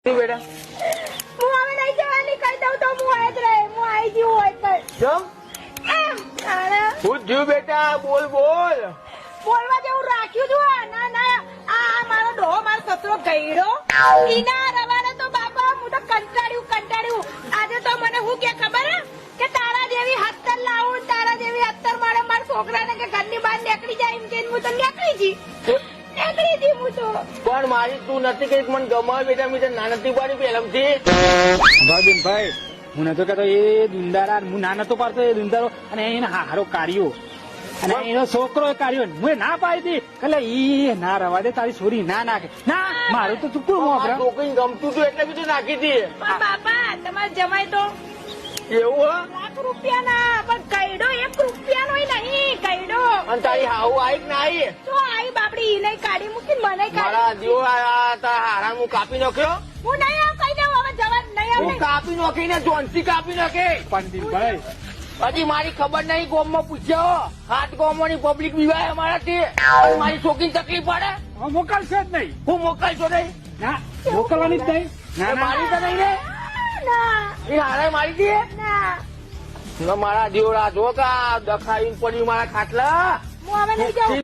બેટા હું હવે નહીં જવાની કહી દઉં તો હું આજ રહે હું આવી ગયું હોય પણ જમ એમ તારે હું થયું બેટા બોલ બોલ બોલવા જેવું રાખ્યું છું ના ના આ મારો ડોહો મારો સસરો ગયડો ઈના રવાડે તો બાપા હું તો કંટાળ્યું આજે તો મને હું કે ખબર હે કે તારા જેવી હત્તર લાવું તારા જેવી હત્તર મારે મારા છોકરાને કે ઘરની બહાર નીકળી જાય એમ કે હું તો નીકળી જી હું તો પણ મારી તું નથી કઈ મને ગમાવે બેટા મેં તને ના નથી પાડી પહેલમથી ભાઈ હું નતો કહેતો એ દુંદારા હું ના નતો પાડતો એ દુંદારો અને એને હારો કાઢ્યો અને એનો છોકરો કાઢ્યો હું ના પાડી હતી એટલે ઈ ના રવા દે તારી છોરી ના નાખે ના મારું તો ચૂકું મોકરા છોકરી ગમતું હતું એટલે બધું નાખી હતી પણ બાપા તમારે જમાય તો એવું હે લાખ રૂપિયા ના પણ કઈડો 1 રૂપિયાનો નહીં કઈડો અને તારી હાવ આવી કે ના આવી તો આઈ બાપડી ઈને કાઢી મૂકી મને મારા કાઢી દીવો હારા હું કાપી નાખ્યો હું નહીં આવ કહી દઉં હવે જવા નહીં હું આવ કાપી નાખીને જોનથી કાપી નાખે પંડિતભાઈ હજી મારી ખબર નહીં ગોમમાં પૂછ્યો હાથ ગોમની પબ્લિક બીવાય અમારાથી અને મારી છોકરી તકલીફ પડે મોકલશે જ નહીં હું મોકલશો નહીં ના મોકલવાની જ નહીં ના ના મારી તો નહીં ને ના એ હારા મારી દે ના મારા દીવડા જો કા દખાઈ પડ્યું મારા ખાટલા હું હવે નહીં જાઉં